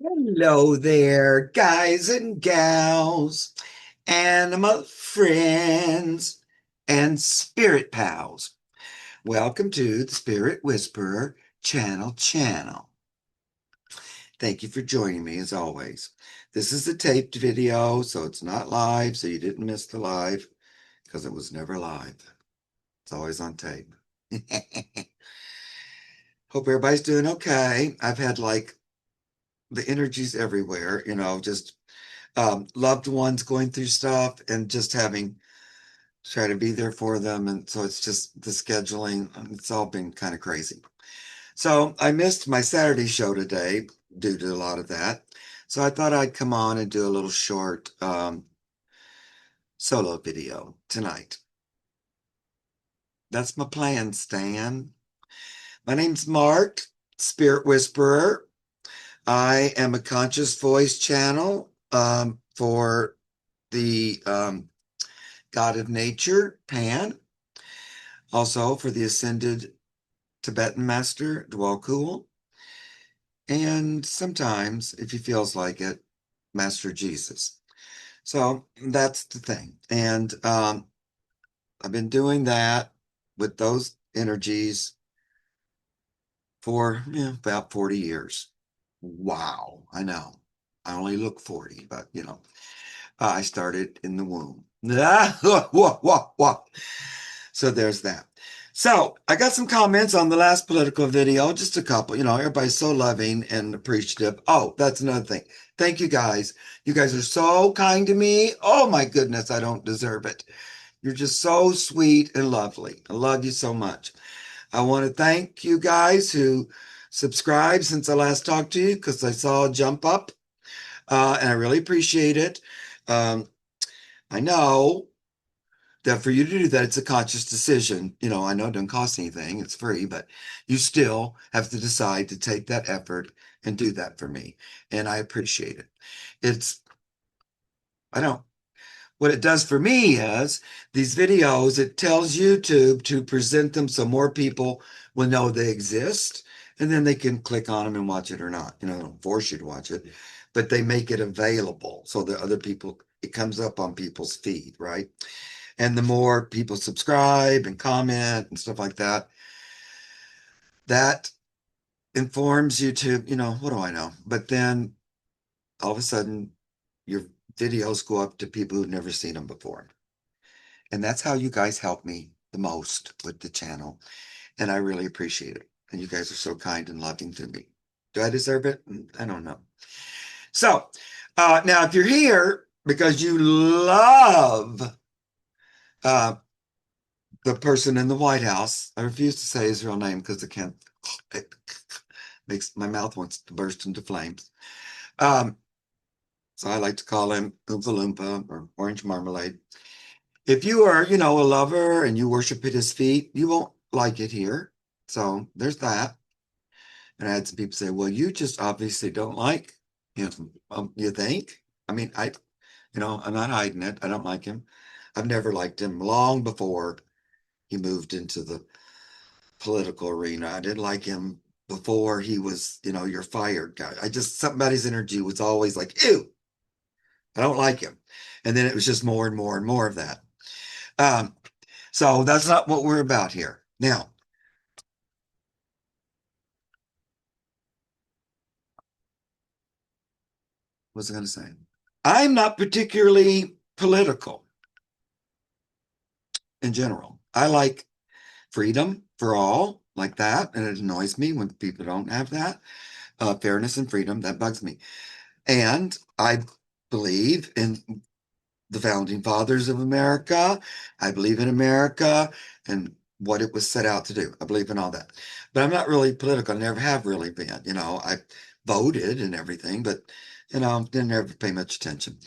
Hello there, guys and gals, animal friends, and spirit pals. Welcome to the Spirit Whisperer channel. Thank you for joining me as always. This is a taped video, so it's not live, so you didn't miss the live because it was never live. It's always on tape. Hope everybody's doing okay. I've had like the energies everywhere, just loved ones going through stuff and just having try to be there for them. And so it's just the scheduling, it's all been kind of crazy. So I missed my Saturday show today due to a lot of that. So I thought I'd come on and do a little short solo video tonight. That's my plan, Stan. My name's Mark, Spirit Whisperer. I am a conscious voice channel for the God of Nature, Pan. Also for the Ascended Tibetan Master, Djwhal Khul. And sometimes, if he feels like it, Master Jesus. So that's the thing. And I've been doing that with those energies for about 40 years. Wow, I know. I only look 40, but I started in the womb. So there's that. So I got some comments on the last political video, just a couple. Everybody's so loving and appreciative. Oh, that's another thing. Thank you guys. You guys are so kind to me. Oh my goodness, I don't deserve it. You're just so sweet and lovely. I love you so much. I want to thank you guys who subscribed since I last talked to you because I saw a jump up, and I really appreciate it. Um, I know that for you to do that, it's a conscious decision. I know it doesn't cost anything, it's free, but you still have to decide to take that effort and do that for me. And I appreciate it. It's, I don't, what it does for me is these videos, it tells YouTube to present them so more people will know they exist. And then they can click on them and watch it or not. They don't force you to watch it, but they make it available so that other people, it comes up on people's feed, right? And the more people subscribe and comment and stuff like that, that informs YouTube, what do I know? But then all of a sudden, your videos go up to people who've never seen them before. And that's how you guys help me the most with the channel. And I really appreciate it. And you guys are so kind and loving to me. Do I deserve it? I don't know. So now, if you're here because you love uh, the person in the White House. I refuse to say his real name because it makes my mouth wants to burst into flames. Um, so I like to call him Oompa Loompa or Orange Marmalade. If you are, a lover and you worship at his feet, you won't like it here. So there's that. And I had some people say, well, you just obviously don't like him. You think? I mean, I'm not hiding it. I don't like him. I've never liked him long before he moved into the political arena. I didn't like him before he was, you're fired guy. Something about his energy was always like, ew, I don't like him. And then it was just more and more and more of that. Um, so that's not what we're about here. Now, what was I going to say? I'm not particularly political in general. I like freedom for all, like that. And it annoys me when people don't have that. Fairness and freedom, that bugs me. And I believe in the founding fathers of America. I believe in America and what it was set out to do. I believe in all that. But I'm not really political. I never have really been. I voted and everything, but, didn't ever pay much attention.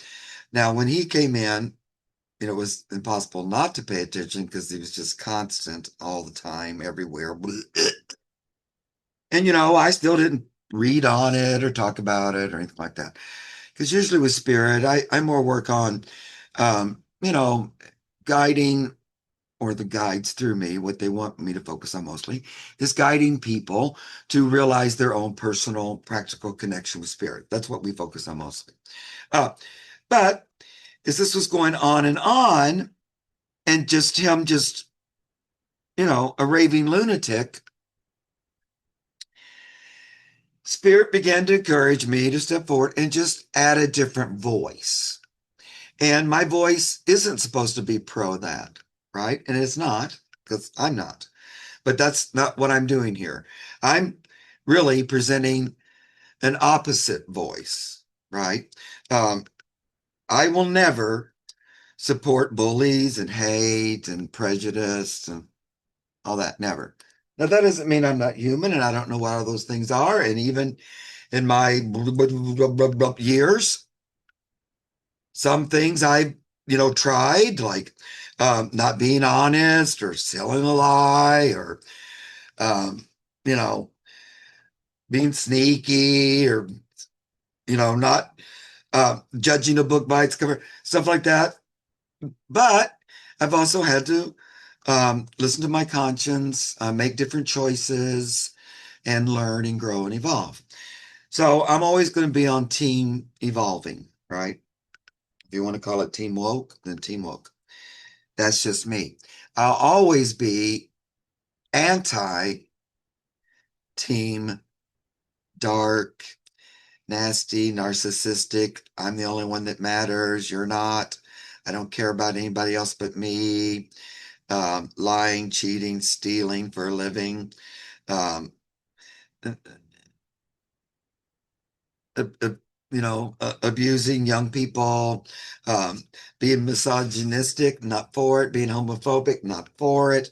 Now, when he came in, it was impossible not to pay attention because he was just constant all the time, everywhere. And, I still didn't read on it or talk about it or anything like that. Because usually with spirit, I more work on, um, you know, guiding or the guides through me, what they want me to focus on mostly, is guiding people to realize their own personal, practical connection with spirit. That's what we focus on mostly. Uh, but as this was going on, and just him, a raving lunatic, Spirit began to encourage me to step forward and just add a different voice. And my voice isn't supposed to be pro that, right? And it's not, because I'm not. But that's not what I'm doing here. I'm really presenting an opposite voice, right? Um, I will never support bullies and hate and prejudice and all that. Never. Now, that doesn't mean I'm not human and I don't know what all those things are. And even in my years, some things I, tried, like not being honest or selling a lie or, um, you know, being sneaky or, not judging a book by its cover, stuff like that. But I've also had to listen to my conscience, make different choices, and learn and grow and evolve. So I'm always going to be on team evolving, right? If you want to call it team woke, then team woke. That's just me. I'll always be anti team dark, nasty, narcissistic. I'm the only one that matters. You're not. I don't care about anybody else but me. Lying, cheating, stealing for a living. Um, uh, uh, abusing young people, um, being misogynistic, not for it, being homophobic, not for it,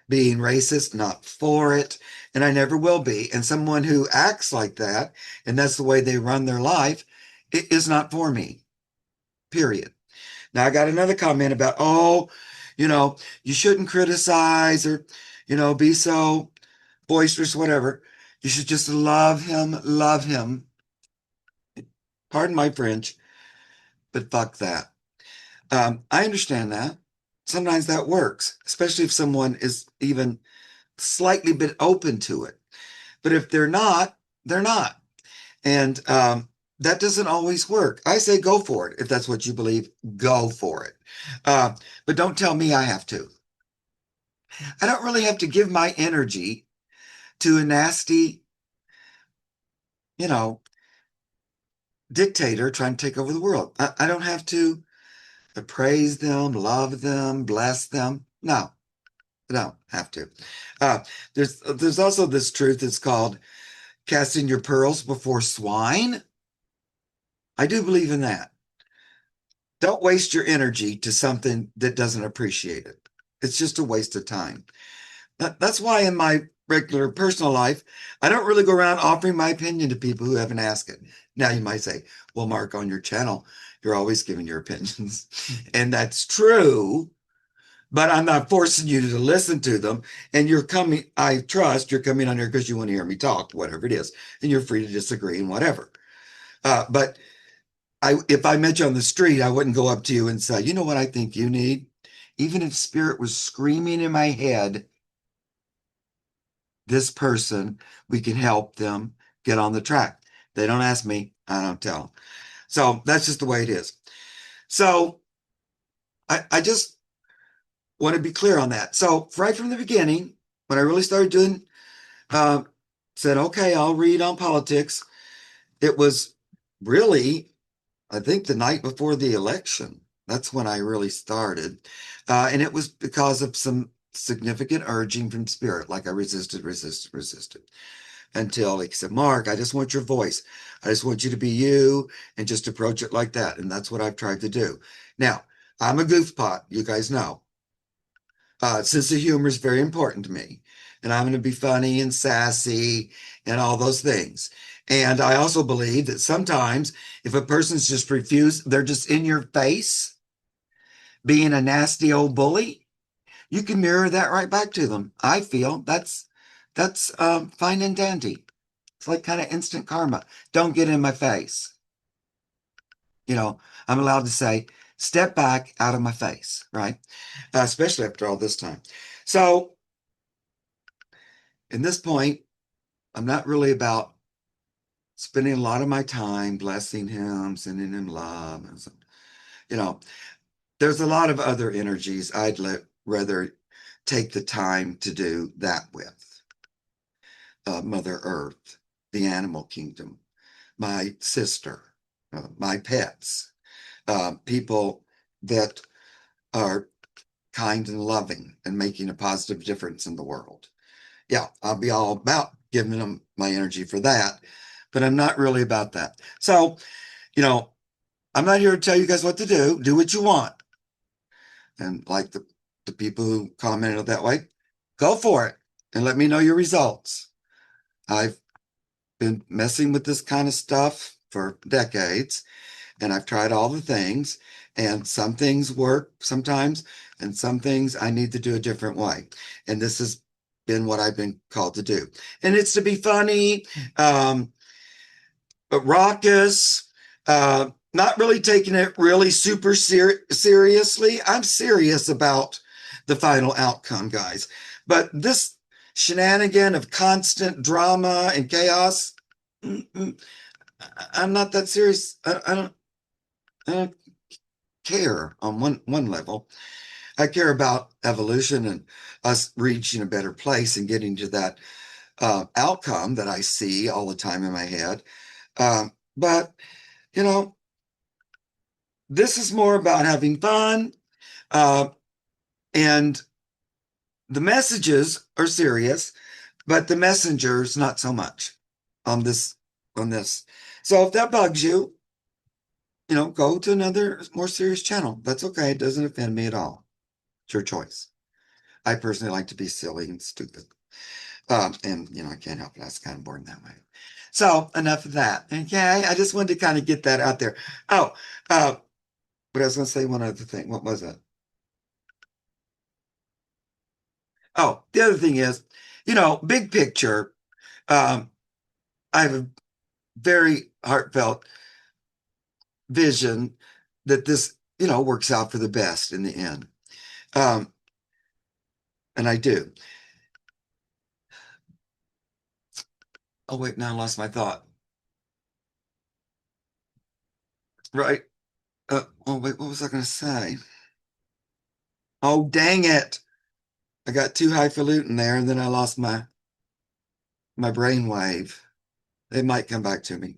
being racist, not for it, and I never will be. And someone who acts like that, and that's the way they run their life, it is not for me, period. Now, I got another comment about, oh, you shouldn't criticize or, be so boisterous, whatever. You should just love him, love him. Pardon my French, but fuck that. I understand that. Sometimes that works, especially if someone is even slightly bit open to it. But if they're not, they're not. And that doesn't always work. I say go for it. If that's what you believe, go for it. But don't tell me I have to. I don't really have to give my energy to a nasty, you know, dictator trying to take over the world. I don't have to praise them, love them, bless them. No, I don't have to. Uh, there's also this truth that's called casting your pearls before swine. I do believe in that. Don't waste your energy to something that doesn't appreciate it. It's just a waste of time. That's why in my regular personal life, I don't really go around offering my opinion to people who haven't asked it. Now you might say, well, Mark, on your channel, you're always giving your opinions. And that's true, but I'm not forcing you to listen to them. And you're coming, I trust you're coming on here because you want to hear me talk, whatever it is. And you're free to disagree and whatever. But if I met you on the street, I wouldn't go up to you and say, you know what I think you need? Even if spirit was screaming in my head, this person, we can help them get on the track. They don't ask me, I don't tell them. So that's just the way it is. So I just want to be clear on that. So right from the beginning, when I really started doing, uh, said, okay, I'll read on politics, it was really, I think, the night before the election. That's when I really started. And it was because of some significant urging from spirit, like I resisted until he said, Mark, I just want your voice. I just want you to be you and just approach it like that. And that's what I've tried to do. Now, I'm a goofpot, you guys know. Sense of humor is very important to me. And I'm going to be funny and sassy and all those things. And I also believe that sometimes if a person's just refused, they're just in your face, being a nasty old bully, you can mirror that right back to them. I feel that's fine and dandy. It's like kind of instant karma. Don't get in my face. I'm allowed to say, step back out of my face, right? Especially after all this time. So, in this point, I'm not really about spending a lot of my time blessing him, sending him love. And so, you know, there's a lot of other energies I'd rather take the time to do that with. Mother Earth, the animal kingdom, my sister, my pets, people that are kind and loving and making a positive difference in the world. Yeah, I'll be all about giving them my energy for that, but I'm not really about that. So, I'm not here to tell you guys what to do. Do what you want. And like the people who commented that way, go for it and let me know your results. I've been messing with this kind of stuff for decades, and I've tried all the things, and some things work sometimes, and some things I need to do a different way. And this has been what I've been called to do. And it's to be funny, but raucous, not really taking it really super seriously. I'm serious about the final outcome, guys. But this shenanigan of constant drama and chaos, I'm not that serious. I don't care on one level. I care about evolution and us reaching a better place and getting to that outcome that I see all the time in my head. But you know, this is more about having fun, uh, and the messages are serious, but the messengers not so much on this on this. So if that bugs you, go to another more serious channel. That's okay. It doesn't offend me at all. It's your choice. I personally like to be silly and stupid. And I can't help it. I was kind of born that way. So enough of that. Okay. I just wanted to kind of get that out there. Oh, but I was going to say one other thing. What was it? Oh, the other thing is, big picture, um, I have a very heartfelt vision that this, works out for the best in the end. Um, and I do. Oh, wait, now I lost my thought. Right. Oh, wait, what was I going to say? Oh, dang it. I got too highfalutin there, and then I lost my brain wave. It might come back to me.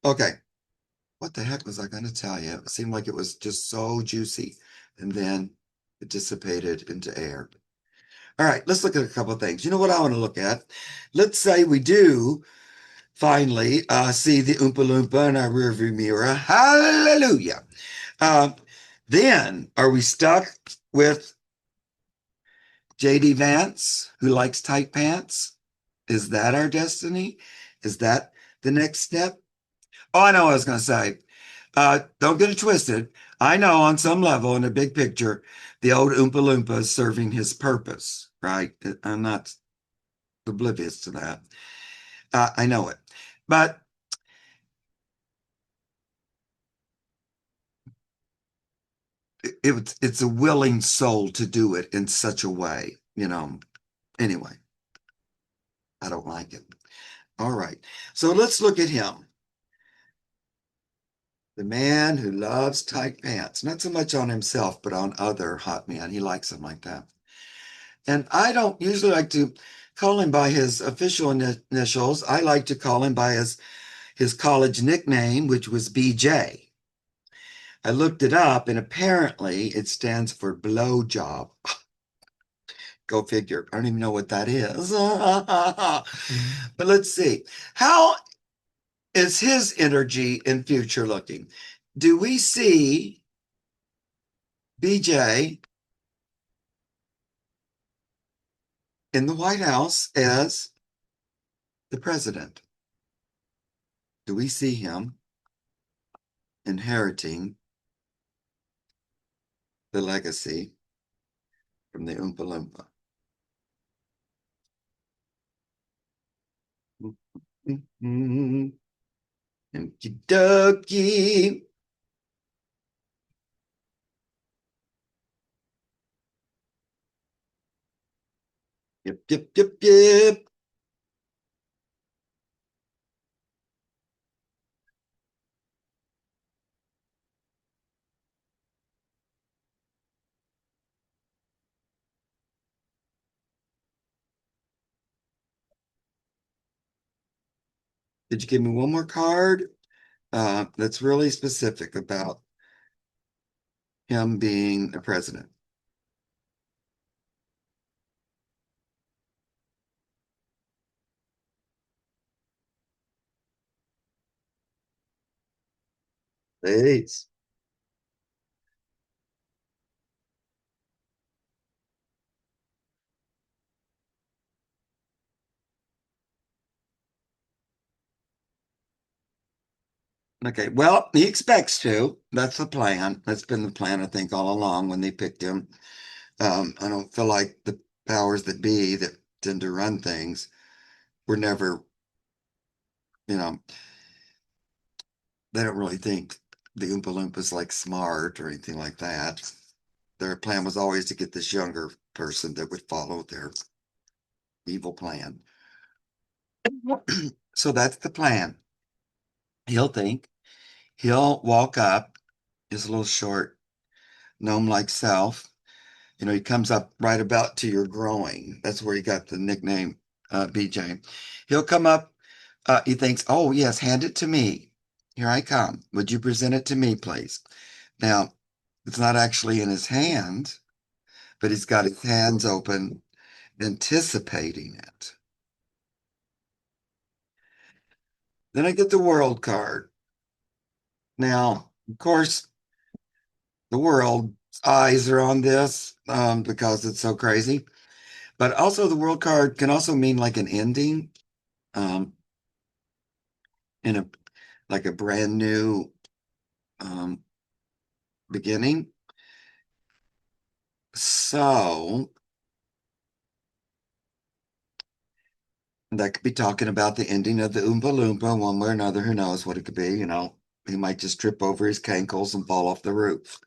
Okay. What the heck was I going to tell you? It seemed like it was just so juicy, and then it dissipated into air. All right, let's look at a couple of things. You know what I want to look at? Let's say we do finally see the Oompa Loompa in our rearview mirror. Hallelujah. Uh, then are we stuck with JD Vance, who likes tight pants? Is that our destiny? Is that the next step? Oh, I know what I was going to say. Don't get it twisted. I know on some level, in the big picture, the old Oompa Loompa is serving his purpose, right? I'm not oblivious to that. I know it. But it's a willing soul to do it in such a way, Anyway, I don't like it. All right. So let's look at him. The man who loves tight pants, not so much on himself, but on other hot men. He likes them like that. And I don't usually like to call him by his official initials. I like to call him by his college nickname, which was BJ. I looked it up, and apparently it stands for blow job. Go figure. I don't even know what that is. But let's see. How is his energy in future looking? Do we see BJ in the White House as the president? Do we see him inheriting the legacy from the Oompa Loompa? Okie dokie. Yep, yep, yep, yep. Did you give me one more card? That's really specific about him being a president. Please. Okay, well, he expects to. That's the plan. That's been the plan, I think, all along when they picked him. I don't feel like the powers that be that tend to run things were never, you know, they don't really think the Oompa Loompas like smart or anything like that. Their plan was always to get this younger person that would follow their evil plan. So that's the plan. He'll think, he'll walk up, his little short gnome-like self. You know, he comes up right about to your groin. That's where he got the nickname BJ. He'll come up, he thinks, oh, yes, hand it to me. Here I come. Would you present it to me, please? Now, it's not actually in his hand, but he's got his hands open, anticipating it. Then I get the world card. Now, of course, the world's eyes are on this because it's so crazy. But also, the world card can also mean like an ending um, in a like a brand new um, beginning. So that could be talking about the ending of the Oompa Loompa, one way or another. Who knows what it could be? You know, he might just trip over his cankles and fall off the roof.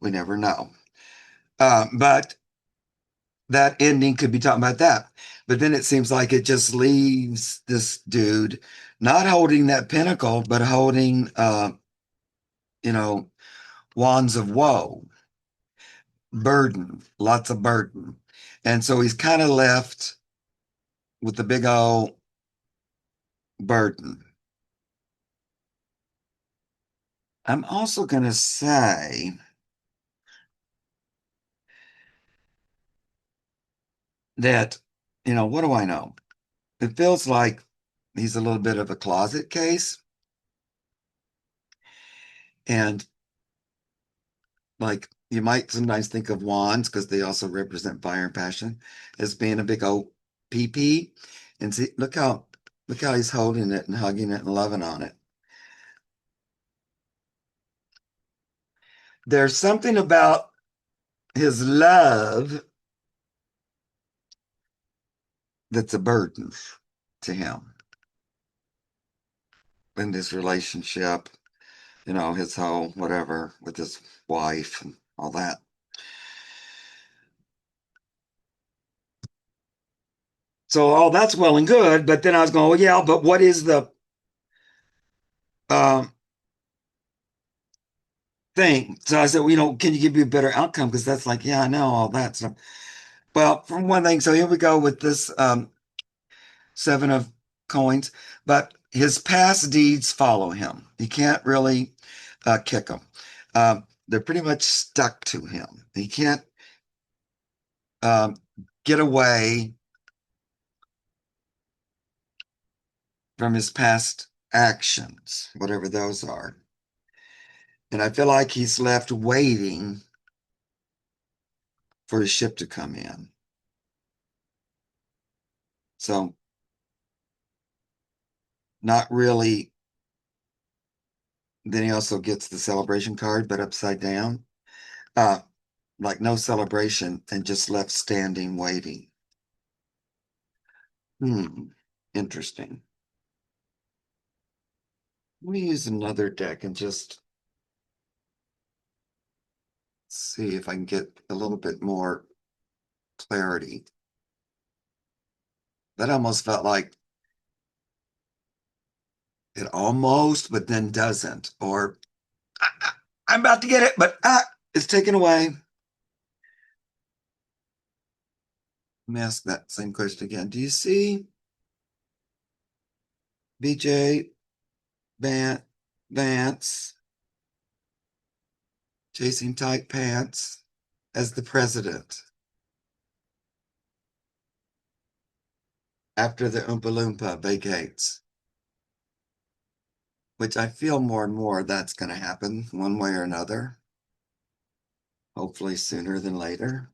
We never know. But that ending could be talking about that. But then it seems like it just leaves this dude not holding that pinnacle, but holding, you know, wands of woe, burden, lots of burden. And so he's kind of left with the big old burden. I'm also going to say that, you know, what do I know? It feels like he's a little bit of a closet case. And like you might sometimes think of wands because they also represent fire and passion as being a big old PP. And see, look how he's holding it and hugging it and loving on it. There's something about his love that's a burden to him in this relationship, you know, his whole whatever with his wife and all that. So all that's well and good, but then I was going, well, yeah, but what is the um thing? So I said, well, you know, can you give me a better outcome? Because that's like, yeah, I know all that stuff. Well, from one thing, so here we go with this seven of coins, but his past deeds follow him. He can't really kick them. They're pretty much stuck to him. He can't um, get away from his past actions, whatever those are. And I feel like he's left waiting for his ship to come in. So, not really. Then he also gets the celebration card, but upside down. Uh, like no celebration and just left standing waiting. Hmm, interesting. Let me use another deck and just see if I can get a little bit more clarity. That almost felt like it almost, but then doesn't. Or I'm about to get it, but it's taken away. Let me ask that same question again. Do you see BJ Vance chasing tight pants as the president after the Oompa Loompa vacates? Which I feel more and more that's going to happen one way or another, hopefully sooner than later.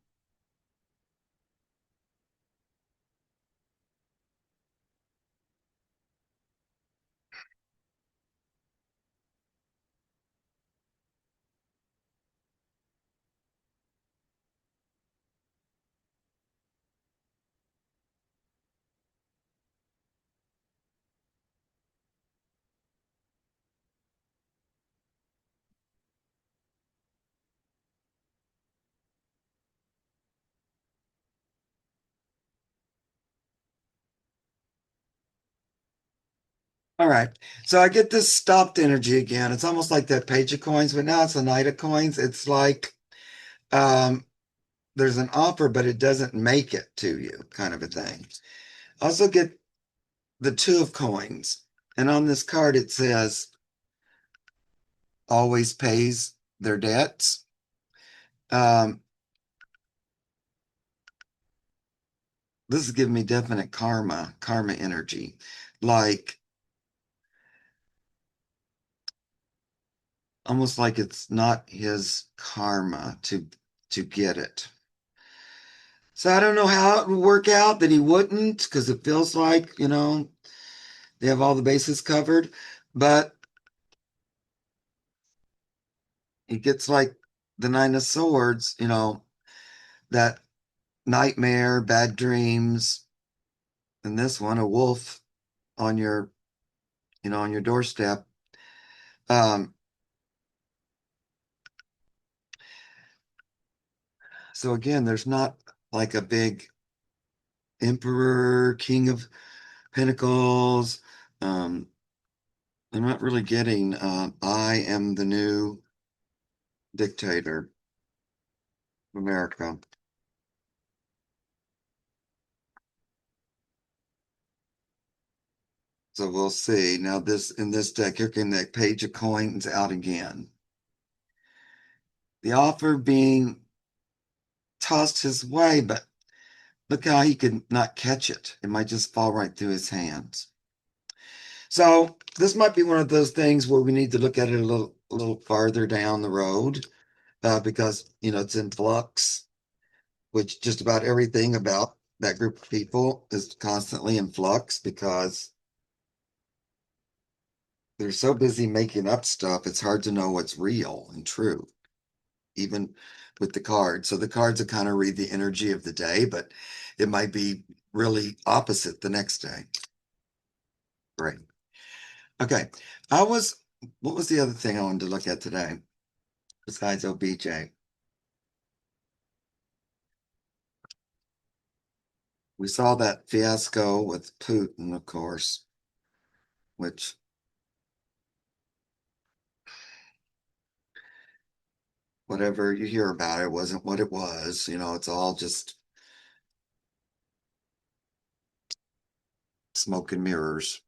All right. So I get this stopped energy again. It's almost like that page of coins, but now it's a knight of coins. It's like um, there's an offer, but it doesn't make it to you, kind of a thing. I also get the two of coins. And on this card, it says always pays their debts. Um, this is giving me definite karma energy. Like almost like it's not his karma to get it. So I don't know how it would work out that he wouldn't, because it feels like, they have all the bases covered. But he gets like the Nine of Swords, that nightmare, bad dreams, and this one, a wolf on your doorstep. Um, so again, there's not like a big emperor, king of pentacles. Um, I'm not really getting I am the new dictator of America. So we'll see. Now this in this deck, here came that page of coins out again. The offer being tossed his way, but look how he could not catch it. It might just fall right through his hands. So this might be one of those things where we need to look at it a little farther down the road, because it's in flux, which just about everything about that group of people is constantly in flux because they're so busy making up stuff, it's hard to know what's real and true, even with the cards. So the cards will kind of read the energy of the day, but it might be really opposite the next day. Great. Okay. I was, what was the other thing I wanted to look at today besides OBJ? We saw that fiasco with Putin, of course, which whatever you hear about it wasn't what it was. It's all just smoke and mirrors.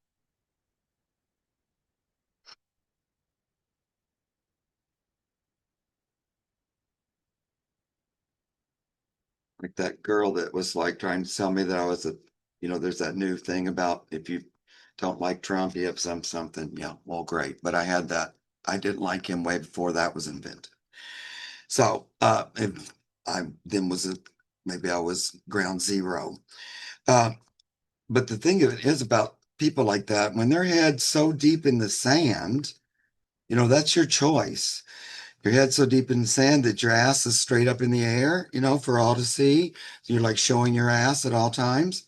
Like that girl that was like trying to tell me that I was there's that new thing about if you don't like Trump, you have something. Yeah, well, great. But I had that. I didn't like him way before that was invented. So, if I then was maybe I was ground zero. Uh, but the thing of it is about people like that, when their head's so deep in the sand, that's your choice. Your head's so deep in the sand that your ass is straight up in the air, for all to see. You're like showing your ass at all times.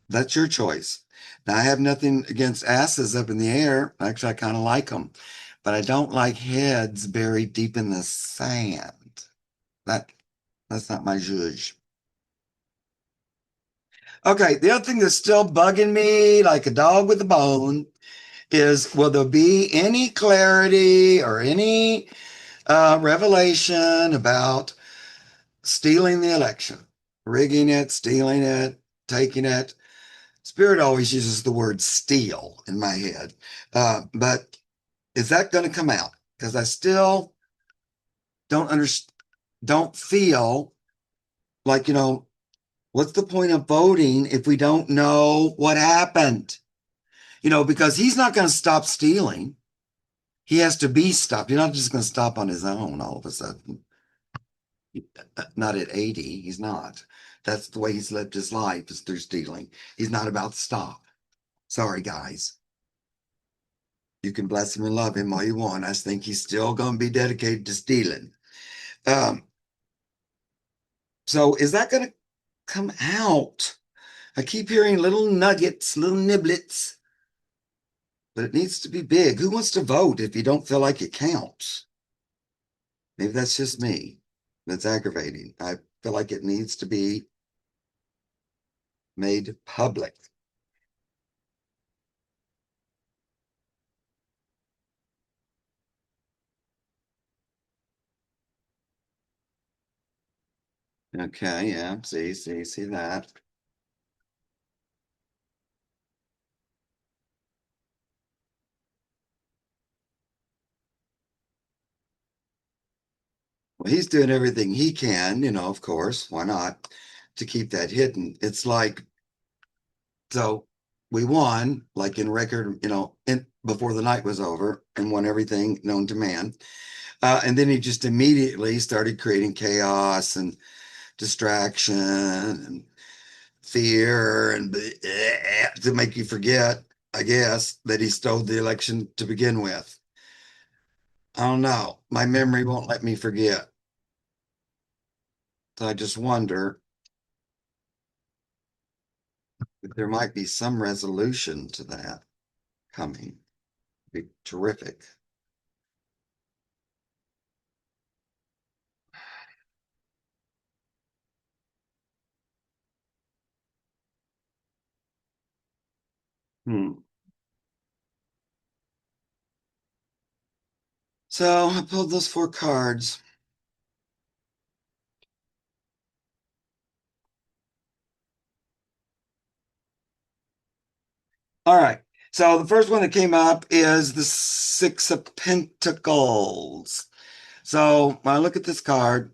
That's your choice. Now, I have nothing against asses up in the air. Actually, I kind of like them, but I don't like heads buried deep in the sand. That that's not my judge. Okay, the other thing that's still bugging me like a dog with a bone is will there be any clarity or any revelation about stealing the election, rigging it, stealing it, taking it? Spirit always uses the word steal in my head. But is that going to come out? Because I still don't understand, don't feel like, what's the point of voting if we don't know what happened? Because he's not going to stop stealing. He has to be stopped. He's not just going to stop on his own all of a sudden. Not at 80. He's not. That's the way he's lived his life is through stealing. He's not about to stop. Sorry, guys. You can bless him and love him all you want. I think he's still going to be dedicated to stealing. Um, so is that going to come out? I keep hearing little nuggets, little niblets, but it needs to be big. Who wants to vote if you don't feel like it counts? Maybe that's just me. That's aggravating. I feel like it needs to be made public. Okay, yeah, see that. Well, he's doing everything he can, of course, why not, to keep that hidden. It's like, so we won, like in record, before the night was over and won everything known to man. And then he just immediately started creating chaos and distraction and fear and to make you forget, I guess, that he stole the election to begin with. I don't know. My memory won't let me forget. So I just wonder if there might be some resolution to that coming. Be terrific. Hmm. So I pulled those four cards. All right. So the first one that came up is the Six of Pentacles. So when I look at this card,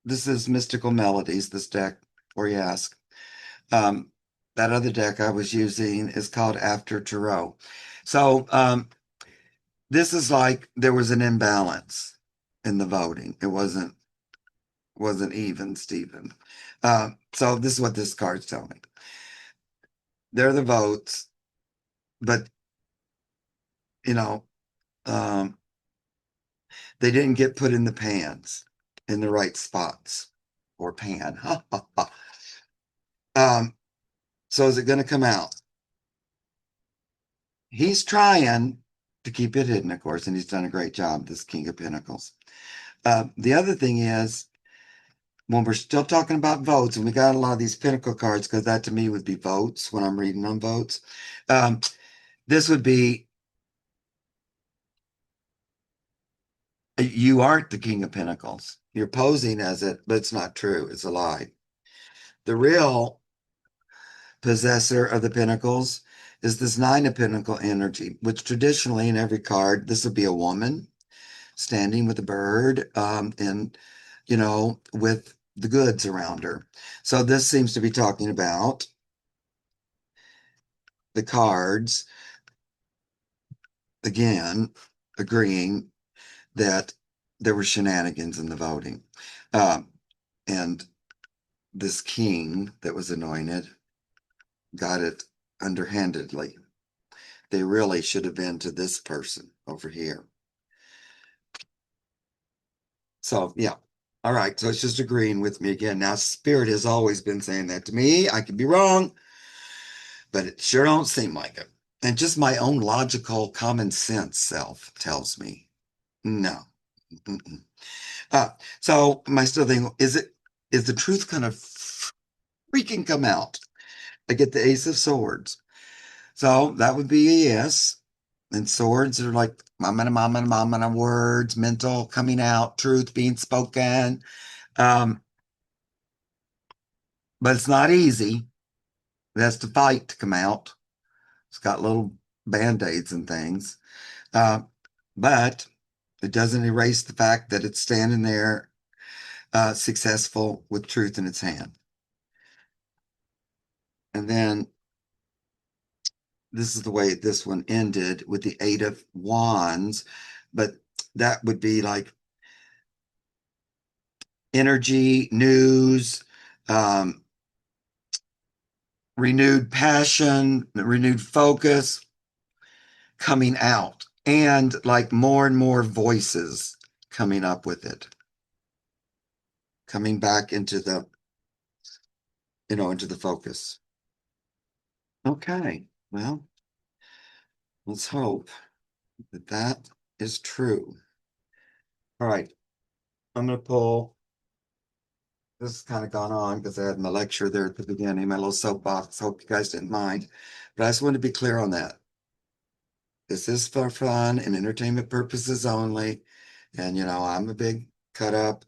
this is Mystical Melodies, this deck, or you ask. Um, that other deck I was using is called After Tarot. So this is like there was an imbalance in the voting. It wasn't even, Stephen. So this is what this card's telling me. They're the votes, but you know, um, they didn't get put in the pans in the right spots or pan. So is it going to come out? He's trying to keep it hidden, of course, and he's done a great job, this King of Pentacles. The other thing is, when we're still talking about votes, and we got a lot of these Pentacle cards, because that to me would be votes when I'm reading on votes. Um, this would be, you aren't the King of Pentacles. You're posing as it, but it's not true. It's a lie. The real possessor of the Pentacles is this Nine of Pentacle energy, which traditionally in every card, this would be a woman standing with a bird, and with the goods around her. So this seems to be talking about the cards again, agreeing that there were shenanigans in the voting. Um, and this king that was anointed got it underhandedly. They really should have been to this person over here. So, yeah. All right. So it's just agreeing with me again. Now, Spirit has always been saying that to me. I could be wrong, but it sure don't seem like it. And just my own logical, common sense self tells me no. Mm-mm. Uh, so my still thing is the truth kind of freaking come out. I get the Ace of Swords. So that would be a yes. And swords are like mama, words, mental coming out, truth being spoken. Um, but it's not easy. It has to fight to come out. It's got little band-aids and things. Uh, but it doesn't erase the fact that it's standing there successful with truth in its hand. And then this is the way this one ended with the Eight of Wands, but that would be like energy, news, um, renewed passion, renewed focus coming out, and like more and more voices coming up with it, coming back into the, into the focus. Okay, well, let's hope that that is true. All right, I'm going to pull. This has kind of gone on because I had my lecture there at the beginning, my little soapbox. Hope you guys didn't mind. But I just want to be clear on that. This is for fun and entertainment purposes only. And, I'm a big cut up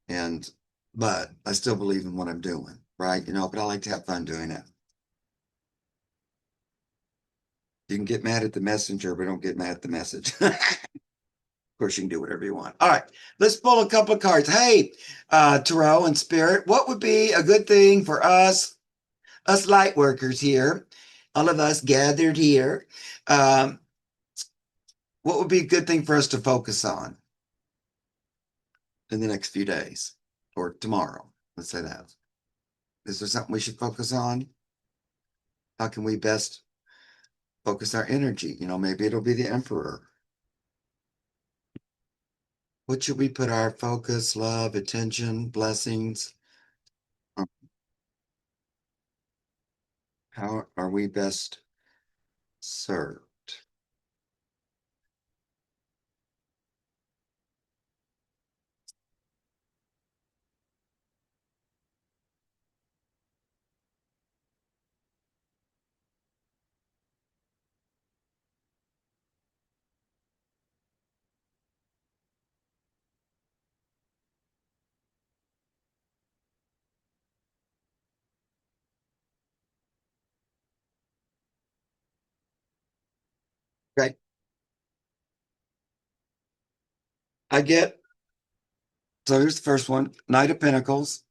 and, but I still believe in what I'm doing, right? But I like to have fun doing it. You can get mad at the messenger, but don't get mad at the message. Of course, you can do whatever you want. All right, let's pull a couple of cards. Hey, Tarot and Spirit, what would be a good thing for us light workers here, all of us gathered here? Um, what would be a good thing for us to focus on in the next few days or tomorrow? Let's say that. Is there something we should focus on? How can we best focus our energy? Maybe it'll be the Emperor. What should we put our focus, love, attention, blessings? How are we best served? Okay. I get, so here's the first one, Knight of Pentacles.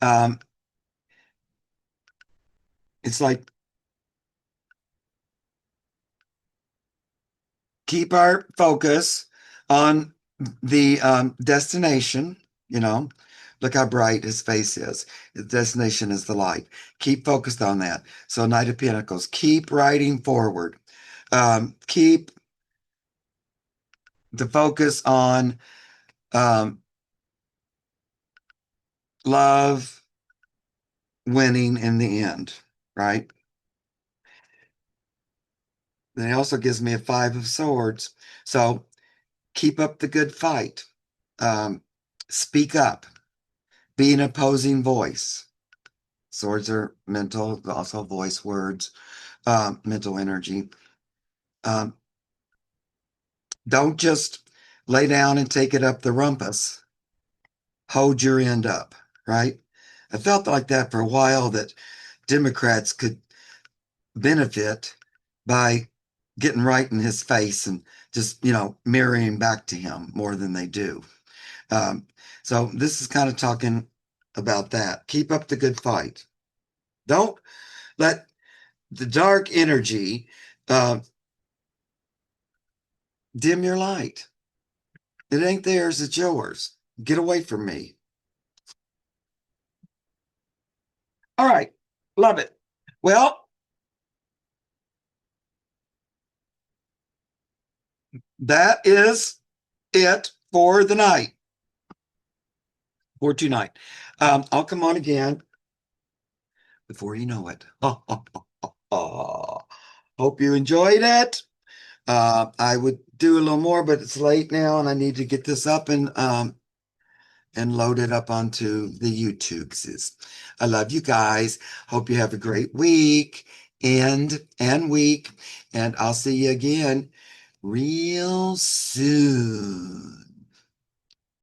Um, it's like keep our focus on the destination, you know. Look how bright his face is. His destination is the light. Keep focused on that. So Knight of Pentacles, keep riding forward. Keep the focus on um, love winning in the end, right? Then it also gives me a Five of Swords. So keep up the good fight. Um, speak up. Be an opposing voice. Swords are mental, also voice words, mental energy. Um, don't just lay down and take it up the rumpus. Hold your end up, right? I felt like that for a while that Democrats could benefit by getting right in his face and just, mirroring back to him more than they do. Um, so this is kind of talking about that. Keep up the good fight. Don't let the dark energy uh, dim your light. It ain't theirs, it's yours. Get away from me. All right. Love it. Well, that is it for the night, for tonight. I'll come on again before you know it. Hope you enjoyed it. I would do a little more, but it's late now and I need to get this up and load it up onto the YouTubes. I love you guys. Hope you have a great week and week. And I'll see you again real soon.